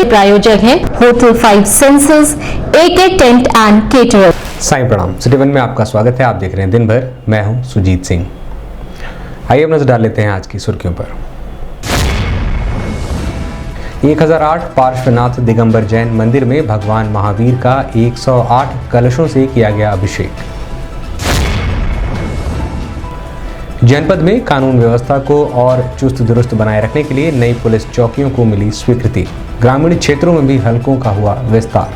प्रायोजक है hotel 5 senses, AK tent and caterer. Sai प्रणाम। सिटी वन में आपका स्वागत है। आप देख रहे हैं दिन भर। मैं हूं सुजीत सिंह। आइए अब नजर डाल लेते हैं आज की सुर्खियों पर। 1008 पार्श्वनाथ दिगंबर जैन मंदिर में भगवान महावीर का 108 कलशों से किया गया अभिषेक। जनपद में कानून व्यवस्था को और चुस्त दुरुस्त बनाए रखने के लिए नई पुलिस चौकियों को मिली स्वीकृति। ग्रामीण क्षेत्रों में भी हलकों का हुआ विस्तार।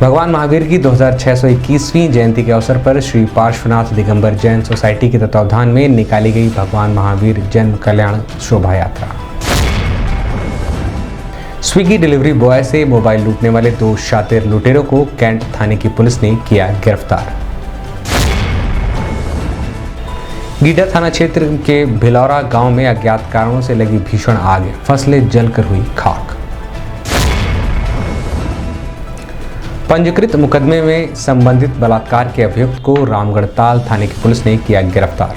भगवान महावीर की 2621वीं जयंती के अवसर पर श्री पार्श्वनाथ दिगंबर जैन सोसाइटी के तत्वावधान में निकाली गई भगवान महावीर जन्म कल्याण शोभा यात्रा। स्विगी डिलीवरी बॉय से मोबाइल लूटने वाले 2 शातिर लुटेरों को कैंट थाने की पुलिस ने किया गिरफ्तार। गीडा थाना क्षेत्र के भिलौरा गांव में अज्ञात कारणों से लगी भीषण आग, फसलें जलकर हुई खाक। पंजीकृत मुकदमे में संबंधित बलात्कार के अभियुक्त को रामगढ़ताल थाने की पुलिस ने किया गिरफ्तार।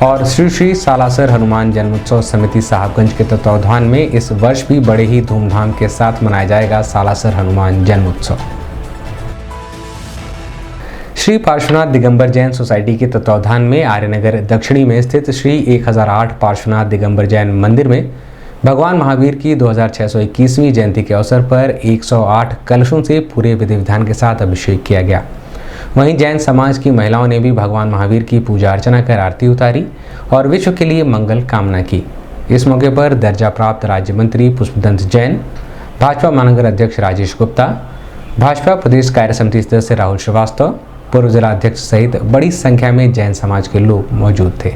और श्री श्री सालासर हनुमान जन्मोत्सव समिति साहबगंज के तत्वावधान में इस वर्ष भी बड़े ही धूमधाम के साथ मनाया जाएगा सालासर हनुमान जन्मोत्सव। श्री पार्श्वनाथ दिगंबर जैन सोसाइटी के तत्वावधान में आर्यनगर दक्षिणी में स्थित श्री 1008 पार्श्वनाथ दिगंबर जैन मंदिर में भगवान महावीर की 2621वीं जयंती के अवसर पर 108 कलशों से पूरे विधि विधान के साथ अभिषेक किया गया। वहीं जैन समाज की महिलाओं ने भी भगवान महावीर की पूजा अर्चना कर आरती उतारी और विश्व के लिए मंगल कामना की। इस मौके पर दर्जा प्राप्त राज्य मंत्री पुष्पदंत जैन, भाजपा महानगर अध्यक्ष राजेश गुप्ता, भाजपा प्रदेश कार्य समिति सदस्य राहुल श्रीवास्तव, पूर्व जिला अध्यक्ष सहित बड़ी संख्या में जैन समाज के लोग मौजूद थे।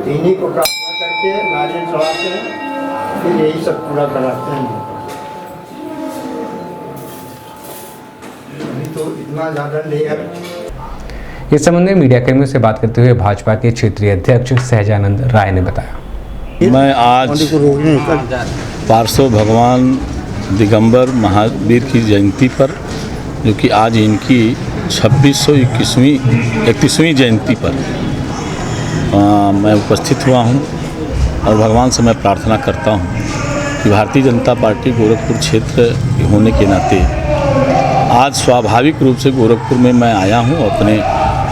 इन्हीं को प्रार्थना करके नारियल चढ़ाते हैं, फिर यही सब पूरा कराते हैं। अभी तो इतना ज़्यादा नहीं है। इस संबंध में मीडिया कर्मियों से बात करते हुए भाजपा के क्षेत्रीय अध्यक्ष सहजानंद राय ने बताया। मैं आज पार्श्व भगवान दिगंबर महावीर की जयंती पर, जो कि आज इनकी 2631वीं जयंती पर मैं उपस्थित हुआ हूं और भगवान से मैं प्रार्थना करता हूं कि भारतीय जनता पार्टी गोरखपुर क्षेत्र होने के नाते आज स्वाभाविक रूप से गोरखपुर में मैं आया हूं अपने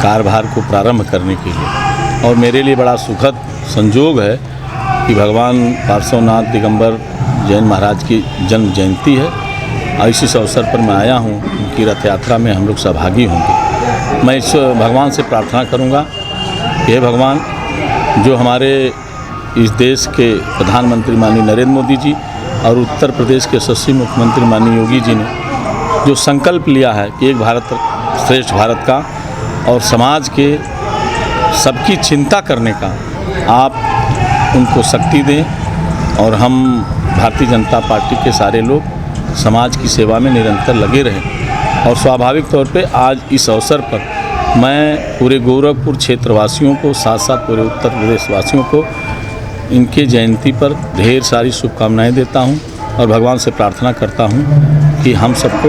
कार्यभार को प्रारंभ करने के लिए। और मेरे लिए बड़ा सुखद संजोग है कि भगवान पार्श्वनाथ दिगंबर जैन महाराज की जन्म जयंती है और इस अवसर पर मैं आया हूं। उनकी रथ यात्रा में हम लोग सहभागी होंगे। मैं इस भगवान से प्रार्थना करूंगा, हे भगवान, जो हमारे इस देश के प्रधानमंत्री माननीय नरेंद्र मोदी जी और उत्तर प्रदेश के यशस्वी मुख्यमंत्री माननीय योगी जी ने जो संकल्प लिया है कि एक भारत श्रेष्ठ भारत का और समाज के सबकी चिंता करने का, आप उनको शक्ति दें और हम भारतीय जनता पार्टी के सारे लोग समाज की सेवा में निरंतर लगे रहें। और स्वाभाविक तौर पे आज इस अवसर पर मैं पूरे गोरखपुर क्षेत्रवासियों को, साथ साथ पूरे उत्तर प्रदेश वासियों को इनके जयंती पर ढेर सारी शुभकामनाएं देता हूं और भगवान से प्रार्थना करता हूं कि हम सबको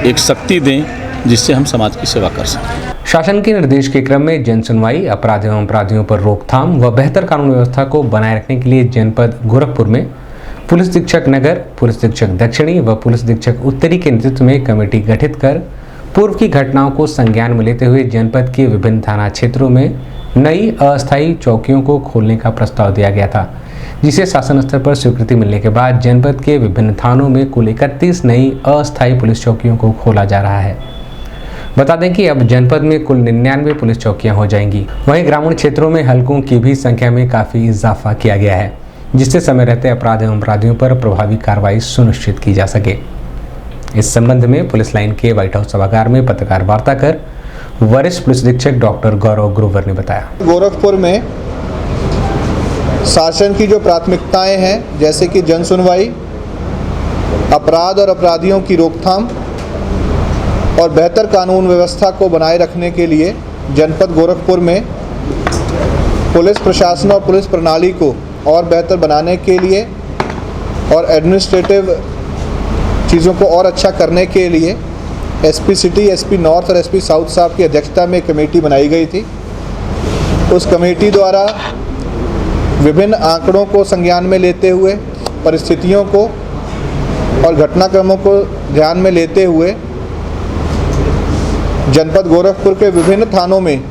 एक शक्ति दें जिससे हम समाज की सेवा कर सकें। शासन के निर्देश के क्रम में जन सुनवाई, अपराधियों एवं अपराधियों पर रोकथाम व बेहतर कानून व्यवस्था को बनाए रखने के लिए जनपद गोरखपुर में पुलिस अधीक्षक नगर, पुलिस अधीक्षक दक्षिणी व पुलिस अधीक्षक उत्तरी के नेतृत्व में कमेटी गठित कर पूर्व की घटनाओं को संज्ञान में लेते हुए जनपद के विभिन्न थाना क्षेत्रों में नई अस्थायी चौकियों को खोलने का प्रस्ताव दिया गया था, जिसे शासन स्तर पर स्वीकृति मिलने के बाद जनपद के विभिन्न थानों में कुल 31 नई अस्थायी पुलिस चौकियों को खोला जा रहा है। बता दें कि अब जनपद में कुल 99 पुलिस चौकियां हो जाएंगी। वहीं ग्रामीण क्षेत्रों में हलकों की भी संख्या में काफी इजाफा किया गया है, जिससे समय रहते अपराध एवं अपराधियों पर प्रभावी कार्रवाई सुनिश्चित की जा सके। इस संबंध में पुलिस लाइन के व्हाइट हाउस सभागार में पत्रकार वार्ता कर वरिष्ठ पुलिस अधीक्षक डॉक्टर गौरव ग्रोवर ने बताया। गोरखपुर में शासन की जो प्राथमिकताएं हैं, जैसे कि जन सुनवाई, अपराध और अपराधियों की रोकथाम और बेहतर कानून व्यवस्था को बनाए रखने के लिए जनपद गोरखपुर में पुलिस प्रशासन और पुलिस प्रणाली को और बेहतर बनाने के लिए और एडमिनिस्ट्रेटिव चीज़ों को और अच्छा करने के लिए एसपी सिटी, एसपी नॉर्थ और एसपी साउथ साहब की अध्यक्षता में कमेटी बनाई गई थी। उस कमेटी द्वारा विभिन्न आंकड़ों को संज्ञान में लेते हुए, परिस्थितियों को और घटनाक्रमों को ध्यान में लेते हुए जनपद गोरखपुर के विभिन्न थानों में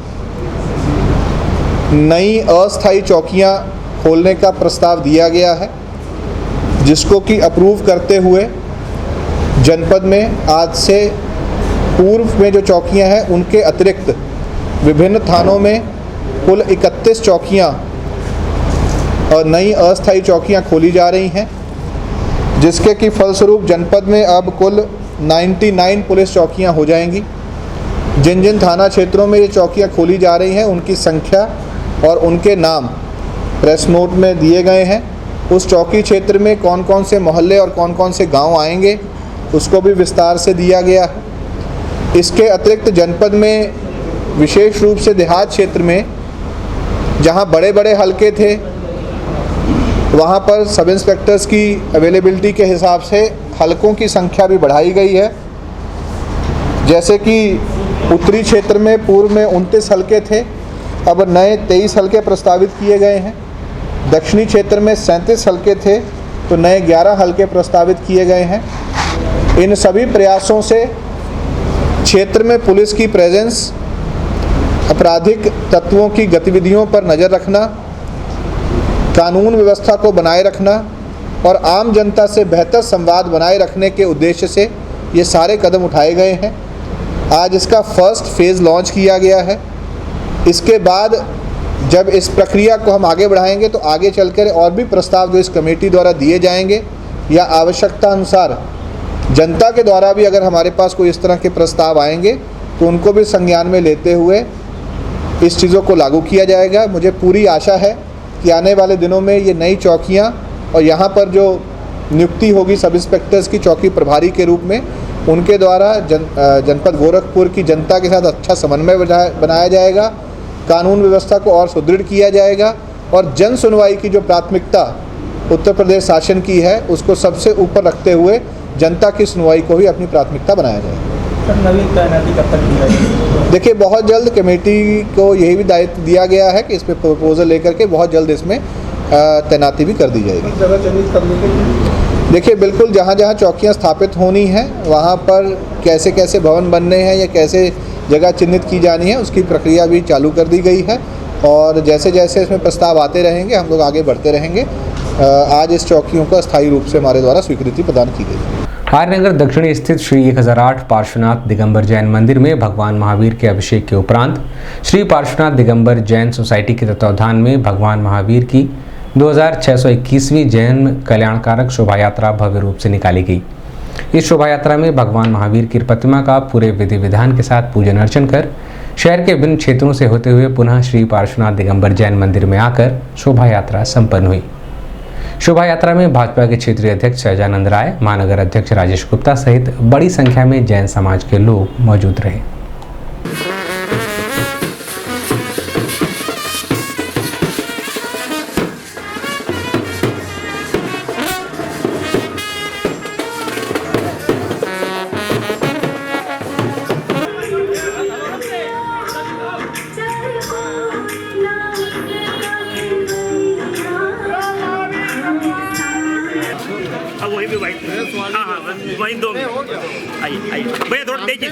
नई अस्थायी चौकियां खोलने का प्रस्ताव दिया गया है, जिसको कि अप्रूव करते हुए जनपद में आज से पूर्व में जो चौकियां हैं उनके अतिरिक्त विभिन्न थानों में कुल 31 चौकियां और नई अस्थायी चौकियां खोली जा रही हैं, जिसके कि फलस्वरूप जनपद में अब कुल 99 पुलिस चौकियां हो जाएंगी। जिन जिन थाना क्षेत्रों में ये चौकियां खोली जा रही हैं उनकी संख्या और उनके नाम प्रेस नोट में दिए गए हैं। उस चौकी क्षेत्र में कौन कौन से मोहल्ले और कौन कौन से गांव आएंगे उसको भी विस्तार से दिया गया है। इसके अतिरिक्त जनपद में विशेष रूप से देहात क्षेत्र में जहां बड़े बड़े हलके थे, वहां पर सब इंस्पेक्टर्स की अवेलेबिलिटी के हिसाब से हलकों की संख्या भी बढ़ाई गई है। जैसे कि उत्तरी क्षेत्र में पूर्व में 29 हलके थे, अब नए 23 हलके प्रस्तावित किए गए हैं। दक्षिणी क्षेत्र में 37 हलके थे, तो नए 11 हलके प्रस्तावित किए गए हैं। इन सभी प्रयासों से क्षेत्र में पुलिस की प्रेजेंस, आपराधिक तत्वों की गतिविधियों पर नज़र रखना, कानून व्यवस्था को बनाए रखना और आम जनता से बेहतर संवाद बनाए रखने के उद्देश्य से ये सारे कदम उठाए गए हैं। आज इसका फर्स्ट फेज़ लॉन्च किया गया है। इसके बाद जब इस प्रक्रिया को हम आगे बढ़ाएंगे तो आगे चलकर और भी प्रस्ताव जो इस कमेटी द्वारा दिए जाएंगे या आवश्यकता अनुसार जनता के द्वारा भी अगर हमारे पास कोई इस तरह के प्रस्ताव आएंगे तो उनको भी संज्ञान में लेते हुए इस चीज़ों को लागू किया जाएगा। मुझे पूरी आशा है कि आने वाले दिनों में ये नई चौकियां और यहाँ पर जो नियुक्ति होगी सब इंस्पेक्टर्स की चौकी प्रभारी के रूप में, उनके द्वारा जनपद गोरखपुर की जनता के साथ अच्छा समन्वय बनाया जाएगा, कानून व्यवस्था को और सुदृढ़ किया जाएगा और जन सुनवाई की जो प्राथमिकता उत्तर प्रदेश शासन की है उसको सबसे ऊपर रखते हुए जनता की सुनवाई को ही अपनी प्राथमिकता बनाया जाएगा। नवीन तैनाती कब तक की जाएगी? देखिए, बहुत जल्द कमेटी को यही भी दायित्व दिया गया है कि इस पर प्रपोजल लेकर के बहुत जल्द इसमें तैनाती भी कर दी जाएगी। जगह चिन्हित करने के लिए देखिए, बिल्कुल जहाँ जहाँ चौकियाँ स्थापित होनी हैं वहाँ पर कैसे कैसे भवन बनने हैं या कैसे जगह चिन्हित की जानी है उसकी प्रक्रिया भी चालू कर दी गई है और जैसे जैसे इसमें प्रस्ताव आते रहेंगे हम लोग आगे बढ़ते रहेंगे। आज इस चौकियों को अस्थायी रूप से हमारे द्वारा स्वीकृति प्रदान की गई। आर्यनगर दक्षिणी स्थित श्री 1008 पार्श्वनाथ दिगंबर जैन मंदिर में भगवान महावीर के अभिषेक के उपरांत श्री पार्श्वनाथ दिगंबर जैन सोसाइटी के तत्वावधान में भगवान महावीर की 2621वीं जैन कल्याणकारक शोभा यात्रा भव्य रूप से निकाली गई। इस शोभा यात्रा में भगवान महावीर की प्रतिमा का पूरे विधि विधान के साथ पूजन अर्चन कर शहर के विभिन्न क्षेत्रों से होते हुए पुनः श्री पार्श्वनाथ दिगंबर जैन मंदिर में आकर शोभा यात्रा संपन्न हुई। शोभा यात्रा में भाजपा के क्षेत्रीय अध्यक्ष सहजानंद राय, महानगर अध्यक्ष राजेश गुप्ता सहित बड़ी संख्या में जैन समाज के लोग मौजूद रहे। वही भी वाइट, हाँ वही दो आइए भैया थोड़ा तेज है।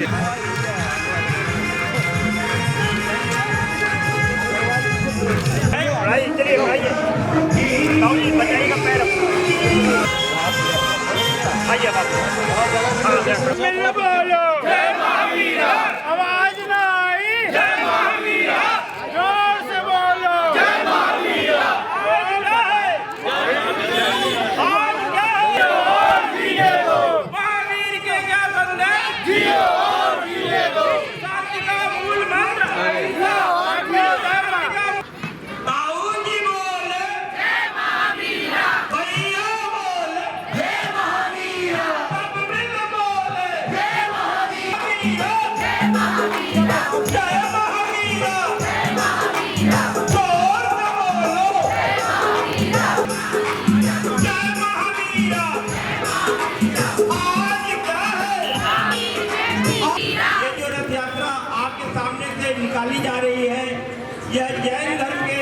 चलिए बचाइएगा पैर आइए। यह जैन धर्म के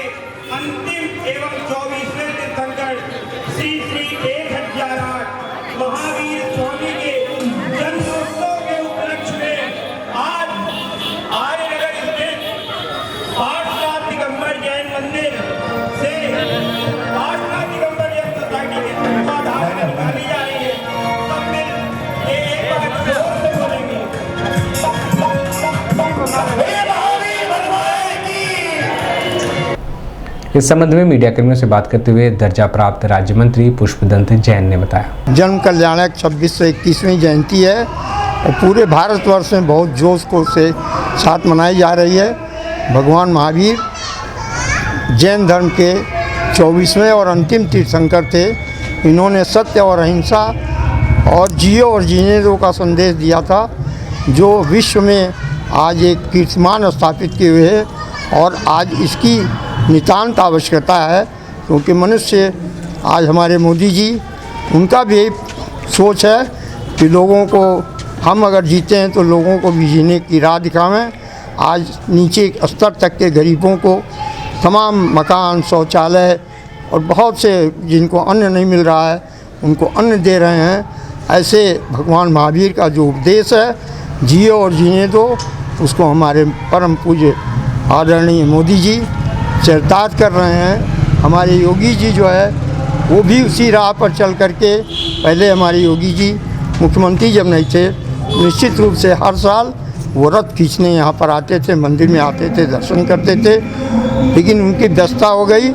अंतिम एवं 24वें तीर्थंकर श्री 1008 महावीर स्वामी के जन्मोत्सव के उपलक्ष्य में आज आर्यनगर स्थित पार्श्वनाथ दिगंबर जैन मंदिर से पार्श्वनाथ दिगंबर जैन सोसाइटी की तत्वाधान में निकाली जा रही है। सब मिल एक बार जोर से बोलेंगे। इस संबंध में मीडिया कर्मियों से बात करते हुए दर्जा प्राप्त राज्य मंत्री पुष्पदंत जैन ने बताया, जन्म कल्याणक 2621वीं जयंती है और पूरे भारतवर्ष में बहुत जोश को से साथ मनाई जा रही है। भगवान महावीर जैन धर्म के 24वें और अंतिम तीर्थंकर थे। इन्होंने सत्य और अहिंसा और जियो और जीने दो का संदेश दिया था, जो विश्व में आज एक कीर्तिमान स्थापित किए हुए है और आज इसकी नितांत आवश्यकता है, क्योंकि मनुष्य आज हमारे मोदी जी उनका भी यही सोच है कि लोगों को हम अगर जीते हैं तो लोगों को भी जीने की राह दिखावें। आज नीचे स्तर तक के गरीबों को तमाम मकान, शौचालय और बहुत से जिनको अन्न नहीं मिल रहा है उनको अन्न दे रहे हैं। ऐसे भगवान महावीर का जो उपदेश है, जियो और जीने दो, उसको हमारे परम पूज्य आदरणीय मोदी जी चरितार्थ कर रहे हैं। हमारे योगी जी जो है वो भी उसी राह पर चल करके, पहले हमारे योगी जी मुख्यमंत्री जब नहीं थे, निश्चित रूप से हर साल वो रथ खींचने यहाँ पर आते थे, मंदिर में आते थे, दर्शन करते थे, लेकिन उनकी व्यस्तता हो गई।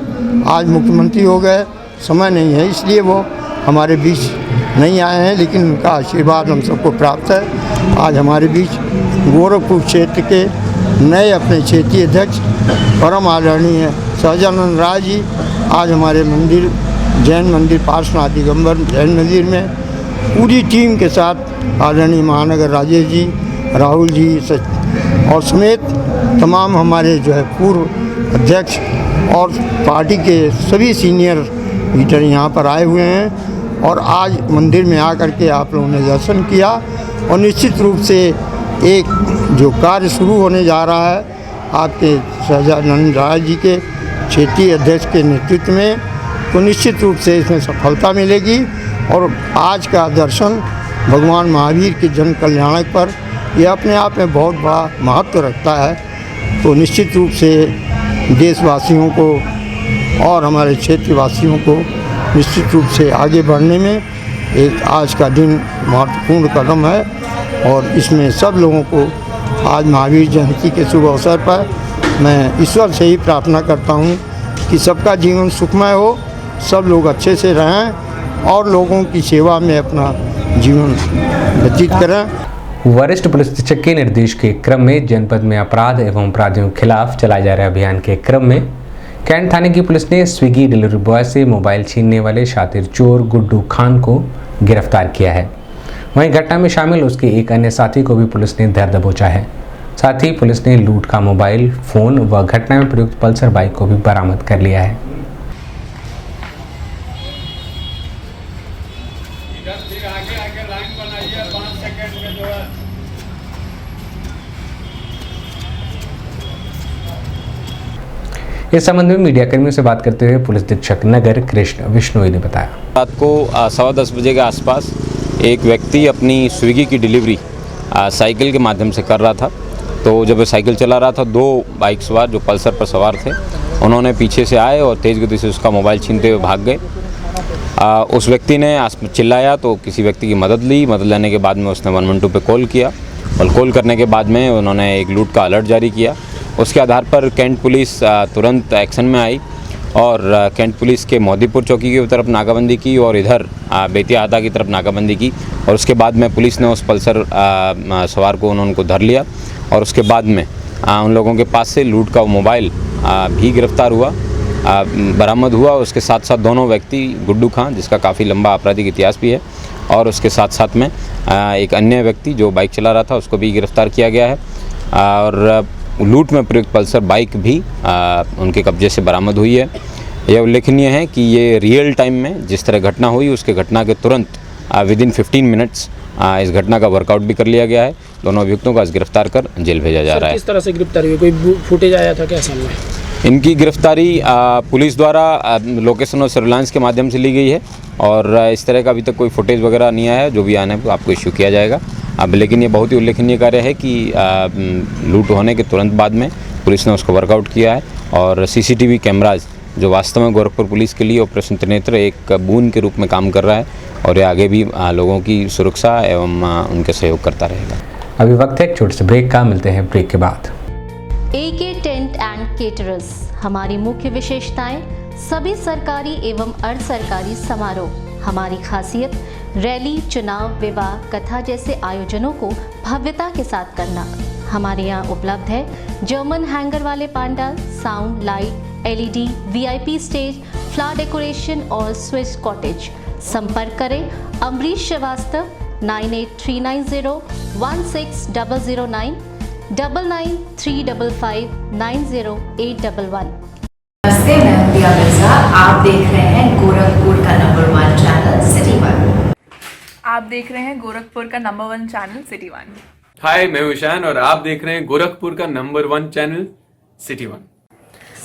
आज मुख्यमंत्री हो गए, समय नहीं है, इसलिए वो हमारे बीच नहीं आए हैं, लेकिन उनका आशीर्वाद हम सबको प्राप्त है। आज हमारे बीच गोरखपुर क्षेत्र के नए अपने क्षेत्रीय अध्यक्ष परम आदरणीय सहजानंद राय जी आज हमारे मंदिर, जैन मंदिर पार्श्वनाथ दिगंबर जैन मंदिर में पूरी टीम के साथ आदरणीय महानगर राजेश जी, राहुल जी और समेत तमाम हमारे जो है पूर्व अध्यक्ष और पार्टी के सभी सीनियर लीडर यहाँ पर आए हुए हैं और आज मंदिर में आकर के आप लोगों ने दर्शन किया। और निश्चित रूप से एक जो कार्य शुरू होने जा रहा है आपके सहजानंद राय जी के क्षेत्रीय अध्यक्ष के नेतृत्व में, तो निश्चित रूप से इसमें सफलता मिलेगी। और आज का दर्शन भगवान महावीर के जन कल्याणक पर यह अपने आप में बहुत बड़ा महत्व रखता है। तो निश्चित रूप से देशवासियों को और हमारे क्षेत्रवासियों को निश्चित रूप से आगे बढ़ने में एक आज का दिन महत्वपूर्ण कदम है और इसमें सब लोगों को आज महावीर जयंती के शुभ अवसर पर मैं ईश्वर से ही प्रार्थना करता हूँ कि सबका जीवन सुखमय हो, सब लोग अच्छे से रहें और लोगों की सेवा में अपना जीवन व्यतीत करें। वरिष्ठ पुलिस अधीक्षक के निर्देश के क्रम में जनपद में अपराध एवं अपराधियों के खिलाफ चलाए जा रहे अभियान के क्रम में कैंट थाने की पुलिस ने स्विगी डिलीवरी बॉय से मोबाइल छीनने वाले शातिर चोर गुड्डू खान को गिरफ्तार किया है। वहीं घटना में शामिल उसके एक अन्य साथी को भी पुलिस ने धर दबोचा है। साथ ही पुलिस ने लूट का मोबाइल फोन व घटना में प्रयुक्त पल्सर बाइक को भी बरामद कर लिया है। इस संबंध में मीडिया कर्मियों से बात करते हुए पुलिस अधीक्षक नगर कृष्ण विश्नोई ने बताया, रात को 10:15 बजे के आसपास एक व्यक्ति अपनी स्विगी की डिलीवरी साइकिल के माध्यम से कर रहा था। तो जब वो साइकिल चला रहा था, दो बाइक सवार जो पल्सर पर सवार थे, उन्होंने पीछे से आए और तेज़ गति से उसका मोबाइल छीनते हुए भाग गए। उस व्यक्ति ने चिल्लाया तो किसी व्यक्ति की मदद ली। मदद लेने के बाद में उसने 112 पे कॉल किया और कॉल करने के बाद में उन्होंने एक लूट का अलर्ट जारी किया। उसके आधार पर कैंट पुलिस तुरंत एक्शन में आई और कैंट पुलिस के मोदीपुर चौकी की तरफ नाकाबंदी की और इधर बेतियादा की तरफ नाकाबंदी की। और उसके बाद में पुलिस ने उस पल्सर सवार को उनको धर लिया और उसके बाद में उन लोगों के पास से लूट का मोबाइल भी गिरफ्तार हुआ, बरामद हुआ। उसके साथ साथ दोनों व्यक्ति, गुड्डू खान जिसका काफ़ी लंबा आपराधिक इतिहास भी है और उसके साथ साथ में एक अन्य व्यक्ति जो बाइक चला रहा था उसको भी गिरफ्तार किया गया है। और लूट में प्रयुक्त पल्सर बाइक भी उनके कब्जे से बरामद हुई है। यह उल्लेखनीय है कि ये रियल टाइम में जिस तरह घटना हुई उसके घटना के तुरंत विदिन 15 मिनट्स इस घटना का वर्कआउट भी कर लिया गया है। दोनों अभियुक्तों को आज गिरफ्तार कर जेल भेजा जा रहा है। किस तरह से गिरफ्तार हुई? कोई फुटेज आया था क्या सामने? इनकी गिरफ्तारी पुलिस द्वारा लोकेशन और सर्विलांस के माध्यम से ली गई है और इस तरह का अभी तक कोई फुटेज वगैरह नहीं आया है। जो भी आना है आपको इश्यू किया जाएगा। अब लेकिन ये बहुत ही उल्लेखनीय कार्य है कि लूट होने के तुरंत बाद में पुलिस ने उसको वर्कआउट किया है और सीसीटीवी कैमराज जो वास्तव में गोरखपुर पुलिस के लिए ऑपरेशन त्रिनेत्र एक बून के रूप में काम कर रहा है और ये आगे भी लोगों की सुरक्षा एवं उनके सहयोग करता रहेगा। अभी वक्त है एक छोटे से ब्रेक का, मिलते हैं ब्रेक के बाद। AK टेंट एंड केटरर्स, हमारी मुख्य विशेषताएं सभी सरकारी एवं अर्ध सरकारी समारोह। हमारी खासियत रैली, चुनाव, विवाह, कथा जैसे आयोजनों को भव्यता के साथ करना। हमारे यहाँ उपलब्ध है जर्मन हैंगर वाले pandal, sound, light, LED, VIP stage, flower decoration और स्विस कॉटेज। संपर्क करें अमरीश श्रीवास्तव 9839016009 9935590811। नमस्ते, मैं हूं दिया मिर्जा। आप देख रहे हैं गोरखपुर का नंबर 1 चैनल सिटी 1। आप देख रहे हैं गोरखपुर का नंबर 1 चैनल सिटी 1। हाय, मैं हूं ईशान और आप देख रहे हैं गोरखपुर का नंबर 1 चैनल सिटी 1।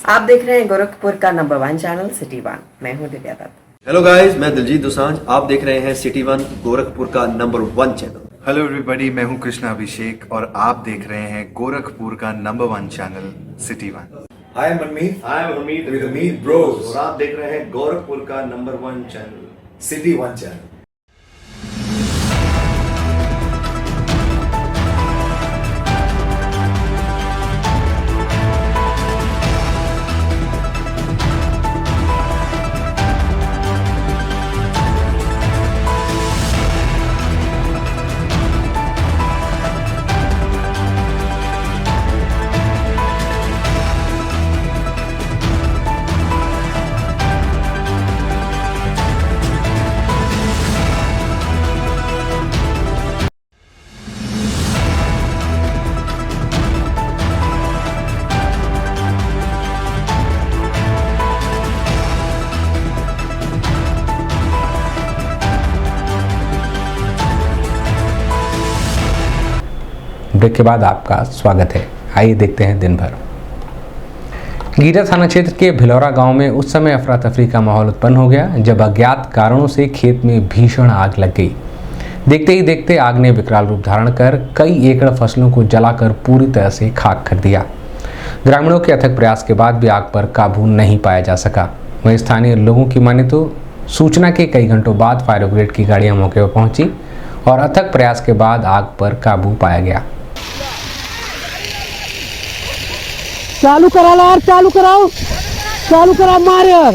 आप देख रहे हैं गोरखपुर का नंबर 1 चैनल सिटी 1। मैं हूं दिव्या दत्त। हेलो गाइस, मैं दिलजीत दोसांझ। आप देख रहे हैं सिटी 1 गोरखपुर का नंबर 1 चैनल। हेलो एवरीबॉडी, मैं हूं कृष्णा अभिषेक और आप देख रहे हैं गोरखपुर का number 1 channel city 1। Hi Manmeet, I am Hamid with Hamid bros और आप देख रहे हैं गोरखपुर का number 1 channel city 1 channel. Break के बाद आपका स्वागत है। आइए देखते हैं दिन भर। गीरा थाना क्षेत्र के भिलौरा गांव में उस समय अफरा तफरी का माहौल उत्पन्न हो गया जब अज्ञात कारणों से खेत में भीषण आग लग गई। देखते ही देखते आग ने विकराल रूप धारण कर कई एकड़ फसलों को जलाकर पूरी तरह से खाक कर दिया। ग्रामीणों के अथक प्रयास के बाद भी आग पर काबू नहीं पाया जा सका। वहीं स्थानीय लोगों की माने तो सूचना के कई घंटों बाद फायर ब्रिगेड की गाड़ियां मौके पर पहुंची और अथक प्रयास के बाद आग पर काबू पाया गया। चालू करा यार, चालू कराओ, चालू करा, मार यार।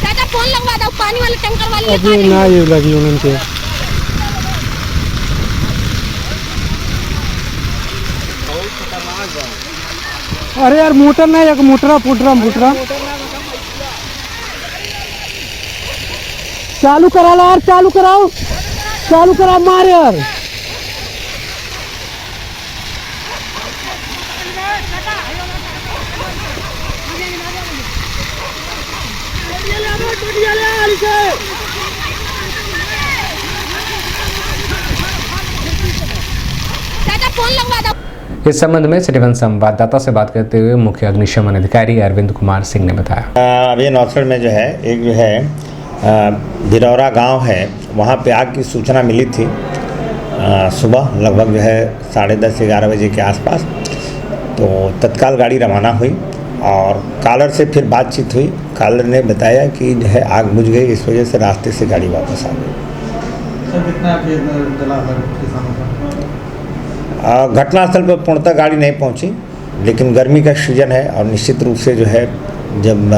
चाचा फोन लगवा दो, पानी वाले टैंकर वाले। अभी ना ये लगी उनके। अरे यार मोटर नहीं, एक मोटरा फुटरा चालू करा यार, चालू कराओ, चालू करा, मार यार। चाचा फोन लगवा दो। इस संबंध में सिटी 1 संवाददाता से बात करते हुए मुख्य अग्निशमन अधिकारी अरविंद कुमार सिंह ने बताया। अभी नौसर में जो है एक जो है भिलौरा गांव है, वहां पे आग की सूचना मिली थी सुबह लगभग जो है 10:30-11 बजे के आसपास। तो तत्काल गाड़ी रवाना हुई और कालर से फिर बातचीत हुई। कालर ने बताया कि जो है आग बुझ गई, इस वजह से रास्ते से गाड़ी वापस आ गई। घटनास्थल पर पूर्णतः गाड़ी नहीं पहुंची, लेकिन गर्मी का सीजन है और निश्चित रूप से जो है जब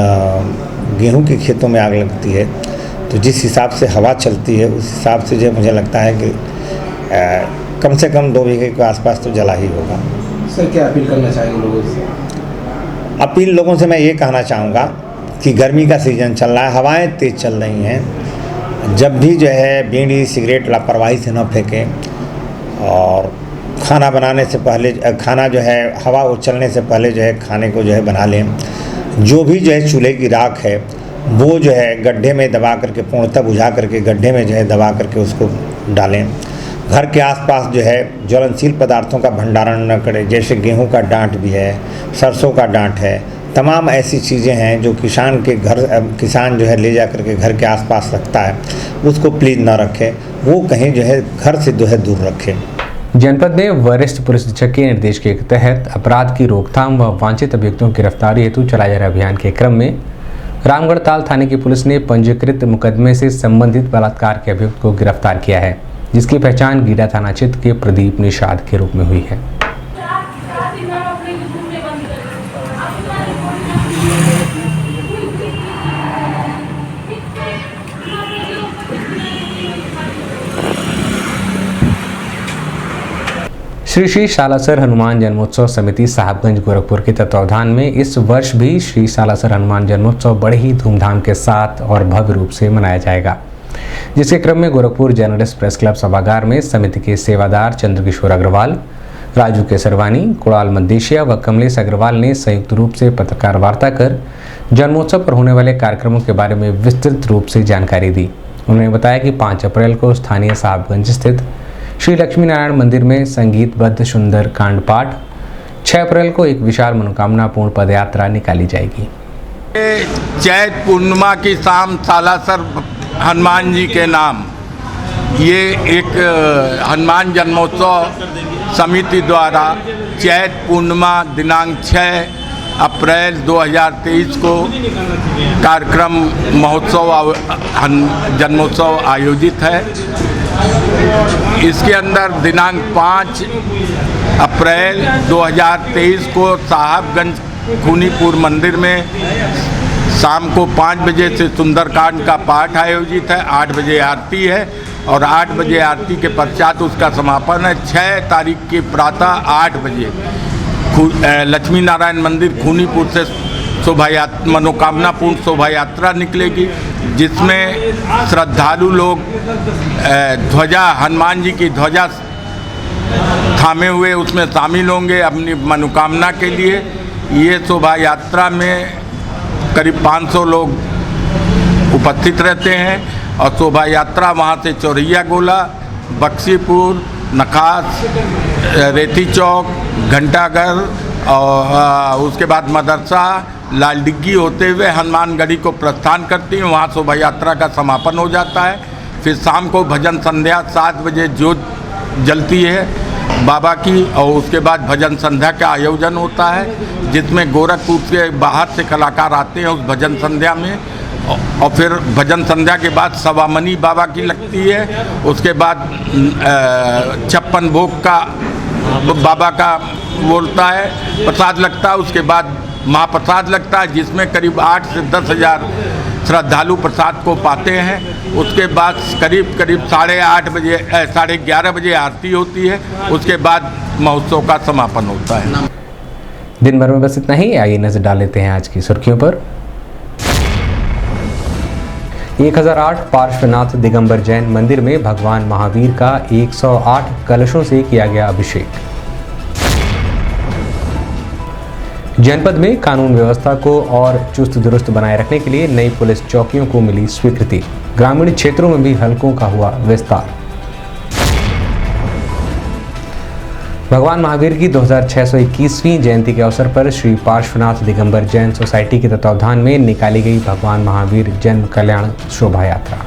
गेहूं के खेतों में आग लगती है तो जिस हिसाब से हवा चलती है उस हिसाब से जो मुझे लगता है कि कम से कम 2 बीघे के आसपास तो जला ही होगा। सर, क्या अपील करना चाहेंगे लोगों से? अपील लोगों से मैं ये कहना चाहूँगा कि गर्मी का सीज़न चल रहा है, हवाएं तेज़ चल रही हैं। जब भी जो है बीड़ी सिगरेट लापरवाही से न फेंकें और खाना बनाने से पहले खाना जो है हवा उछलने से पहले जो है खाने को जो है बना लें। जो भी जो है चूल्हे की राख है वो जो है गड्ढे में दबा करके पूर्णतः बुझा करके गड्ढे में जो है दबा करके उसको डालें। घर के आसपास जो है ज्वलनशील पदार्थों का भंडारण न करें, जैसे गेहूं का डांट भी है, सरसों का डांट है, तमाम ऐसी चीज़ें हैं जो किसान जो है ले जा करके घर के आसपास रखता है, उसको प्लीज़ ना रखें, वो कहीं जो है घर से जो है दूर रखें। जनपद में वरिष्ठ पुलिस अधीक्षक के निर्देश के तहत अपराध की रोकथाम व वांछित अभियुक्तों की गिरफ्तारी हेतु चलाए जा रहे अभियान के क्रम में रामगढ़ ताल थाने की पुलिस ने पंजीकृत मुकदमे से संबंधित बलात्कार के अभियुक्त को गिरफ्तार किया है, जिसकी पहचान गीडा थाना क्षेत्र के प्रदीप निषाद के रूप में हुई है। श्री श्री सालासर हनुमान जन्मोत्सव समिति साहबगंज गोरखपुर के तत्वावधान में इस वर्ष भी श्री सालासर हनुमान जन्मोत्सव बड़े ही धूमधाम के साथ और भव्य रूप से मनाया जाएगा, जिसके क्रम में गोरखपुर जर्नलिस्ट प्रेस क्लब सभागार में समिति के सेवादार चंद्रकिशोर अग्रवाल, राजू केसरवानी, कुणाल मद्देशिया व कमलेश अग्रवाल ने संयुक्त रूप से पत्रकार वार्ता कर जन्मोत्सव पर होने वाले कार्यक्रमों के बारे में विस्तृत रूप से जानकारी दी। उन्होंने बताया कि 5 अप्रैल को स्थानीय साहबगंज स्थित श्री लक्ष्मी नारायण मंदिर में संगीतबद्ध सुंदर कांड पाठ, 6 अप्रैल को एक विशाल मनोकामना पूर्ण पदयात्रा निकाली जाएगी। चैत पूर्णिमा की शाम सालासर हनुमान जी के नाम ये एक हनुमान जन्मोत्सव समिति द्वारा चैत पूर्णिमा दिनांक 6 अप्रैल 2023 को कार्यक्रम महोत्सव जन्मोत्सव आयोजित है। इसके अंदर दिनांक 5 अप्रैल 2023 को साहबगंज खूनीपुर मंदिर में शाम को 5 बजे से सुंदरकांड का पाठ आयोजित है। 8 बजे आरती है और 8 बजे आरती के पश्चात उसका समापन है। 6 तारीख की प्रातः 8 बजे लक्ष्मी नारायण मंदिर खूनीपुर से मनोकामना पूर्ण शोभा यात्रा निकलेगी, जिसमें श्रद्धालु लोग ध्वजा हनुमान जी की ध्वजा थामे हुए उसमें शामिल होंगे अपनी मनोकामना के लिए। ये शोभा यात्रा में करीब 500 लोग उपस्थित रहते हैं और शोभा यात्रा वहाँ से चौरैया गोला, बक्सीपुर, नखास, रेती चौक, घंटाघर और उसके बाद मदरसा, लाल डिग्गी होते हुए हनुमानगढ़ी को प्रस्थान करती है। वहाँ शोभा यात्रा का समापन हो जाता है। फिर शाम को भजन संध्या 7 बजे ज्योत जलती है बाबा की और उसके बाद भजन संध्या का आयोजन होता है, जिसमें गोरखपुर के बाहर से कलाकार आते हैं उस भजन संध्या में। और फिर भजन संध्या के बाद सवामनी बाबा की लगती है। उसके बाद 56 भोग का बाबा का बोलता है, प्रसाद लगता है। उसके बाद महाप्रसाद लगता है, जिसमें करीब 8 से 10 हज़ार श्रद्धालु प्रसाद को पाते हैं। उसके बाद करीब 8:30 बजे 11:30 बजे आरती होती है। उसके बाद महोत्सव का समापन होता है। दिन भर में बस इतना ही। आइए नजर डाल लेते हैं आज की सुर्खियों पर। 1008 पार्श्वनाथ दिगंबर जैन मंदिर में भगवान महावीर का 108 कलशों से किया गया अभिषेक। जनपद में कानून व्यवस्था को और चुस्त दुरुस्त बनाए रखने के लिए नई पुलिस चौकियों को मिली स्वीकृति। ग्रामीण क्षेत्रों में भी हलकों का हुआ विस्तार। भगवान महावीर की 2621वीं जयंती के अवसर पर श्री पार्श्वनाथ दिगंबर जैन सोसाइटी के तत्वावधान में निकाली गई भगवान महावीर जन्म कल्याण शोभा यात्रा।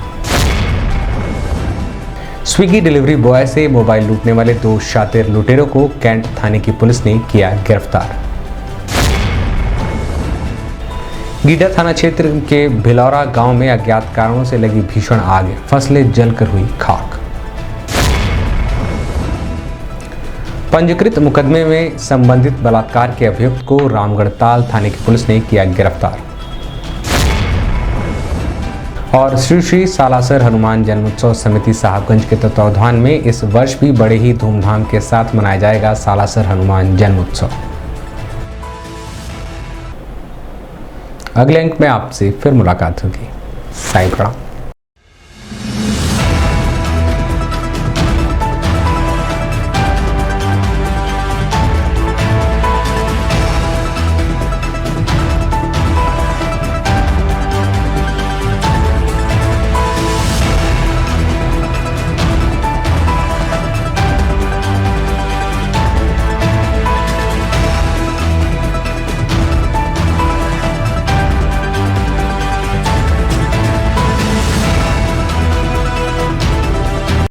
स्विगी डिलीवरी बॉय से मोबाइल लूटने वाले 2 शातिर लुटेरों को कैंट थाने की पुलिस ने किया गिरफ्तार। गीडा थाना क्षेत्र के भिलौरा गांव में अज्ञात कारणों से लगी भीषण आग, फसलें जलकर हुई खाक। पंजीकृत मुकदमे में संबंधित बलात्कार के अभियुक्त को रामगढ़ ताल थाने की पुलिस ने किया गिरफ्तार। और श्री श्री सालासर हनुमान जन्मोत्सव समिति साहबगंज के तत्वावधान में इस वर्ष भी बड़े ही धूमधाम के साथ मनाया जाएगा सालासर हनुमान जन्मोत्सव। अगले अंक में आपसे फिर मुलाकात होगी। साईं प्रणाम।